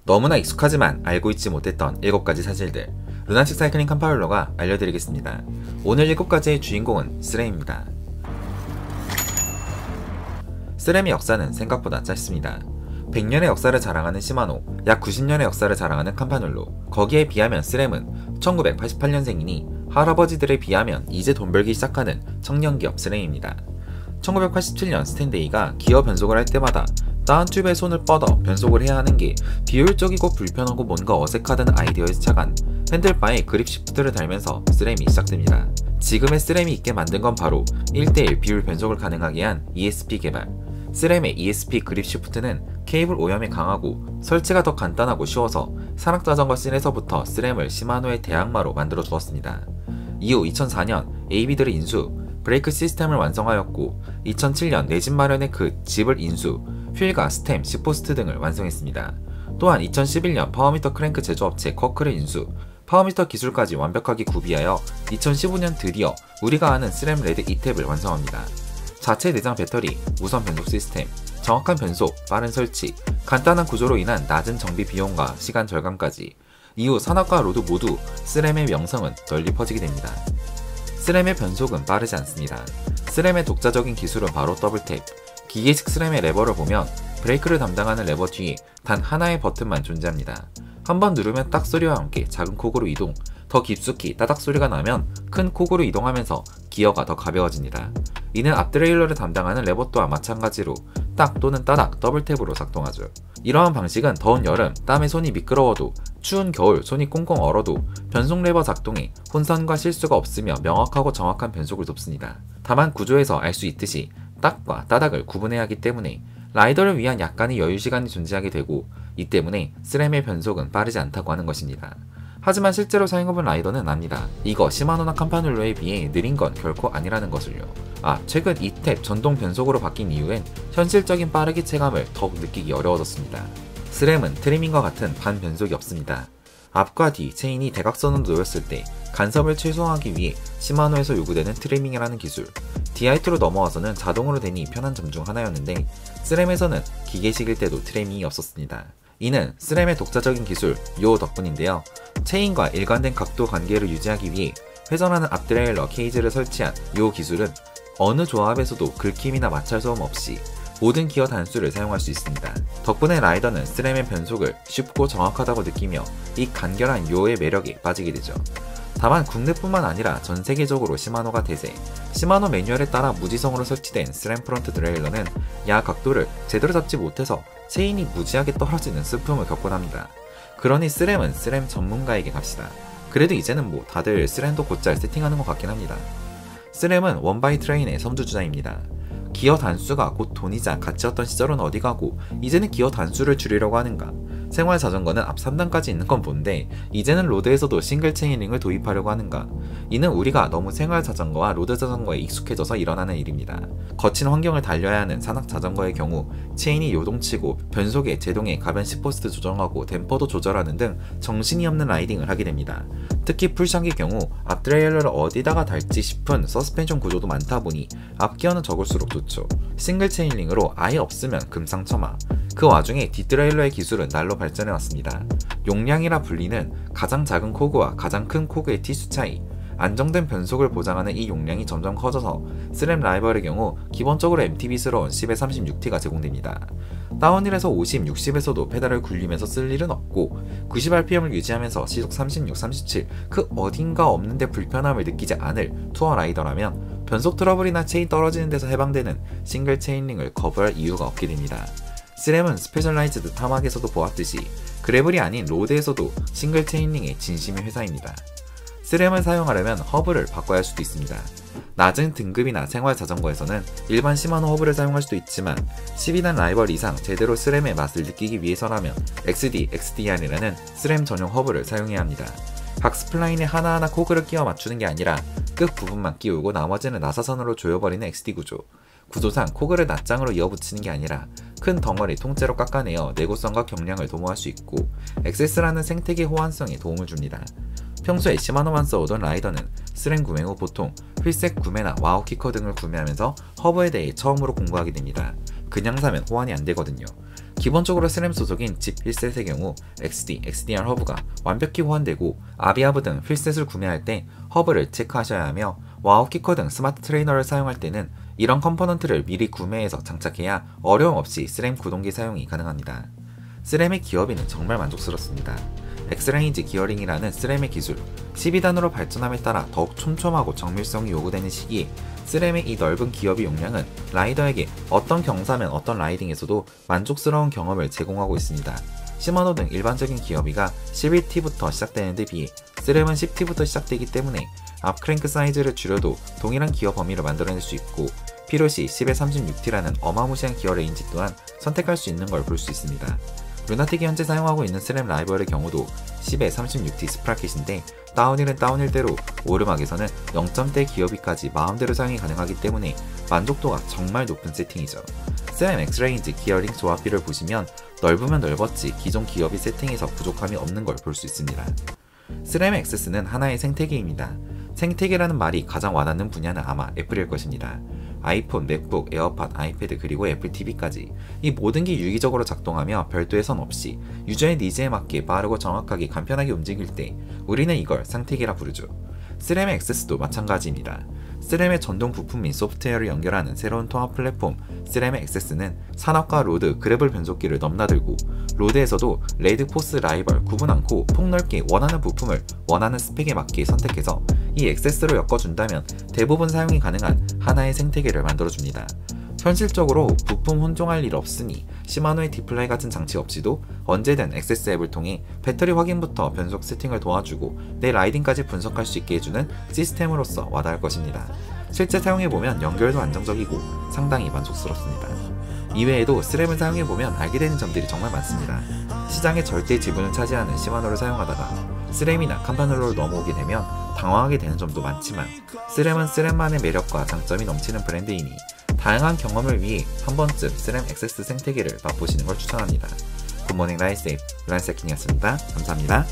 너무나 익숙하지만 알고 있지 못했던 7가지 사실들, 루나틱 사이클링 컴파일러가 알려드리겠습니다. 오늘 7가지의 주인공은 스램입니다. 스램의 역사는 생각보다 짧습니다. 100년의 역사를 자랑하는 시마노, 약 90년의 역사를 자랑하는 캄파놀로, 거기에 비하면 스램은 1988년생이니 할아버지들에 비하면 이제 돈 벌기 시작하는 청년기업 스램입니다. 1987년 스탠데이가 기어 변속을 할 때마다 다운 튜브에 손을 뻗어 변속을 해야 하는 게 비효율적이고 불편하고 뭔가 어색하다는 아이디어에서 착안 핸들바에 그립 시프트를 달면서 스램이 시작됩니다. 지금의 스램이 있게 만든 건 바로 1:1 비율 변속을 가능하게 한 ESP 개발. 스램의 ESP 그립 시프트는 케이블 오염에 강하고 설치가 더 간단하고 쉬워서 산악자전거 씬에서부터 스램을 시마노의 대항마로 만들어 주었습니다. 이후 2004년 AB들을 인수, 브레이크 시스템을 완성하였고 2007년 내 집 마련의 그 집을 인수, 휠과 스템, 시포스트 등을 완성했습니다. 또한 2011년 파워미터 크랭크 제조업체 커크를 인수, 파워미터 기술까지 완벽하게 구비하여 2015년 드디어 우리가 아는 스램 레드 E-탭을 완성합니다. 자체 내장 배터리, 무선 변속 시스템, 정확한 변속, 빠른 설치, 간단한 구조로 인한 낮은 정비 비용과 시간 절감까지 이후 산악과 로드 모두 스램의 명성은 널리 퍼지게 됩니다. 스램의 변속은 빠르지 않습니다. 스램의 독자적인 기술은 바로 더블탭. 기계식 스램의 레버를 보면 브레이크를 담당하는 레버 뒤에 단 하나의 버튼만 존재합니다. 한번 누르면 딱 소리와 함께 작은 콕으로 이동, 더 깊숙이 따닥 소리가 나면 큰 콕으로 이동하면서 기어가 더 가벼워집니다. 이는 앞드레일러를 담당하는 레버 또한 마찬가지로 딱 또는 따닥 더블탭으로 작동하죠. 이러한 방식은 더운 여름, 땀에 손이 미끄러워도 추운 겨울, 손이 꽁꽁 얼어도 변속 레버 작동에 혼선과 실수가 없으며 명확하고 정확한 변속을 돕습니다. 다만 구조에서 알 수 있듯이 딱과 따닥을 구분해야 하기 때문에 라이더를 위한 약간의 여유 시간이 존재하게 되고 이 때문에 스램의 변속은 빠르지 않다고 하는 것입니다. 하지만 실제로 사용해본 라이더는 압니다. 이거 시마노나 캄파놀로에 비해 느린 건 결코 아니라는 것을요. 최근 E-탭 전동 변속으로 바뀐 이후엔 현실적인 빠르기 체감을 더욱 느끼기 어려워졌습니다. 스램은 트리밍과 같은 반변속이 없습니다. 앞과 뒤 체인이 대각선으로 놓였을 때 간섭을 최소화하기 위해 시마노에서 요구되는 트리밍이라는 기술, D-i2로 넘어와서는 자동으로 되니 편한 점 중 하나였는데 스램에서는 기계식일 때도 트리밍이 없었습니다. 이는 스램의 독자적인 기술 요 덕분인데요. 체인과 일관된 각도 관계를 유지하기 위해 회전하는 앞드레일러 케이지를 설치한 요 기술은 어느 조합에서도 긁힘이나 마찰 소음 없이 모든 기어 단수를 사용할 수 있습니다. 덕분에 라이더는 스램의 변속을 쉽고 정확하다고 느끼며 이 간결한 요의 매력에 빠지게 되죠. 다만 국내뿐만 아니라 전 세계적으로 시마노가 대세, 시마노 매뉴얼에 따라 무지성으로 설치된 스램 프론트 드레일러는 야 각도를 제대로 잡지 못해서 체인이 무지하게 떨어지는 슬픔을 겪곤 합니다. 그러니 스램은 스램 전문가에게 갑시다. 그래도 이제는 뭐 다들 스램도 곧잘 세팅하는 것 같긴 합니다. 스램은 원바이트레인의 선두주자입니다. 기어 단수가 곧 돈이자 가치였던 시절은 어디 가고 이제는 기어 단수를 줄이려고 하는가. 생활 자전거는 앞 3단까지 있는 건 뭔데 이제는 로드에서도 싱글 체인링을 도입하려고 하는가. 이는 우리가 너무 생활 자전거와 로드 자전거에 익숙해져서 일어나는 일입니다. 거친 환경을 달려야 하는 산악 자전거의 경우 체인이 요동치고 변속에 제동에 가변 시포스트 조정하고 댐퍼도 조절하는 등 정신이 없는 라이딩을 하게 됩니다. 특히 풀샷의 경우 앞드레일러를 어디다가 달지 싶은 서스펜션 구조도 많다 보니 앞기어는 적을수록 좋죠. 싱글 체인링으로 아예 없으면 금상첨화. 그 와중에 뒷드레일러의 기술은 날로 발전해왔습니다. 용량이라 불리는 가장 작은 코그와 가장 큰 코그의 티수 차이, 안정된 변속을 보장하는 이 용량이 점점 커져서 스램 라이벌의 경우 기본적으로 MTB스러운 10-36T가 제공됩니다. 다운힐에서 50, 60에서도 페달을 굴리면서 쓸 일은 없고 90rpm을 유지하면서 시속 36, 37, 그 어딘가 없는데 불편함을 느끼지 않을 투어 라이더라면 변속 트러블이나 체인 떨어지는 데서 해방되는 싱글 체인링을 거부할 이유가 없게 됩니다. 스램은 스페셜라이즈드 타막에서도 보았듯이 그래블이 아닌 로드에서도 싱글 체인링의 진심의 회사입니다. 스램을 사용하려면 허브를 바꿔야 할 수도 있습니다. 낮은 등급이나 생활 자전거에서는 일반 시마노 허브를 사용할 수도 있지만 12단 라이벌 이상 제대로 스램의 맛을 느끼기 위해서라면 XD, XDR이라는 스램 전용 허브를 사용해야 합니다. 각 스플라인에 하나하나 코그를 끼워 맞추는 게 아니라 끝 부분만 끼우고 나머지는 나사선으로 조여버리는 XD 구조. 구조상 코그를 낱장으로 이어붙이는 게 아니라 큰 덩어리 통째로 깎아내어 내구성과 경량을 도모할 수 있고 XS라는 생태계 호환성에 도움을 줍니다. 평소에 시마노만 써오던 라이더는 스램 구매 후 보통 휠셋 구매나 와우 키커 등을 구매하면서 허브에 대해 처음으로 공부하게 됩니다. 그냥 사면 호환이 안 되거든요. 기본적으로 스램 소속인 집 1셋의 경우 XD, XDR 허브가 완벽히 호환되고 아비하브 등 필셋을 구매할 때 허브를 체크하셔야 하며 와우 키커 등 스마트 트레이너를 사용할 때는 이런 컴포넌트를 미리 구매해서 장착해야 어려움 없이 스램 구동기 사용이 가능합니다. 스램의 기어비는 정말 만족스럽습니다. 엑스레인지 기어링이라는 스램의 기술, 12단으로 발전함에 따라 더욱 촘촘하고 정밀성이 요구되는 시기에 스램의 이 넓은 기어비 용량은 라이더에게 어떤 경사면 어떤 라이딩에서도 만족스러운 경험을 제공하고 있습니다. 시마노 등 일반적인 기어비가 11T부터 시작되는 데 비해 스램은 10T부터 시작되기 때문에 앞 크랭크 사이즈를 줄여도 동일한 기어 범위를 만들어낼 수 있고 필요시 10에 36T라는 어마무시한 기어 레인지 또한 선택할 수 있는 걸 볼 수 있습니다. 루나틱이 현재 사용하고 있는 스램 라이벌의 경우도 10에 36T 스프라켓인데 다운힐은 다운힐대로 오르막에서는 0점대 기어비까지 마음대로 사용이 가능하기 때문에 만족도가 정말 높은 세팅이죠. 스램 엑스레인지 기어링 조합비를 보시면 넓으면 넓었지 기존 기어비 세팅에서 부족함이 없는 걸 볼 수 있습니다. 스램 엑세스는 하나의 생태계입니다. 생태계라는 말이 가장 와닿는 분야는 아마 애플일 것입니다. 아이폰, 맥북, 에어팟, 아이패드 그리고 애플 TV까지 이 모든 게 유기적으로 작동하며 별도의 선 없이 유저의 니즈에 맞게 빠르고 정확하게 간편하게 움직일 때 우리는 이걸 생태계라 부르죠. 스램의 액세스도 마찬가지입니다. 스램의 전동 부품 및 소프트웨어를 연결하는 새로운 통합 플랫폼 스램의 액세스는 산업과 로드, 그래블 변속기를 넘나들고 로드에서도 레드, 포스, 라이벌 구분 않고 폭넓게 원하는 부품을 원하는 스펙에 맞게 선택해서 이 액세스로 엮어준다면 대부분 사용이 가능한 하나의 생태계를 만들어줍니다. 현실적으로 부품 혼종할 일 없으니 시마노의 디플라이 같은 장치 없이도 언제든 액세스 앱을 통해 배터리 확인부터 변속 세팅을 도와주고 내 라이딩까지 분석할 수 있게 해주는 시스템으로서 와닿을 것입니다. 실제 사용해보면 연결도 안정적이고 상당히 만족스럽습니다. 이외에도 스램을 사용해보면 알게 되는 점들이 정말 많습니다. 시장의 절대 지분을 차지하는 시마노를 사용하다가 스램이나 캄파놀로를 넘어오게 되면 당황하게 되는 점도 많지만 스램은 스램만의 매력과 장점이 넘치는 브랜드이니 다양한 경험을 위해 한 번쯤 스램 액세스 생태계를 맛보시는 걸 추천합니다. 굿모닝 라이세이프 란세킹이었습니다. 감사합니다.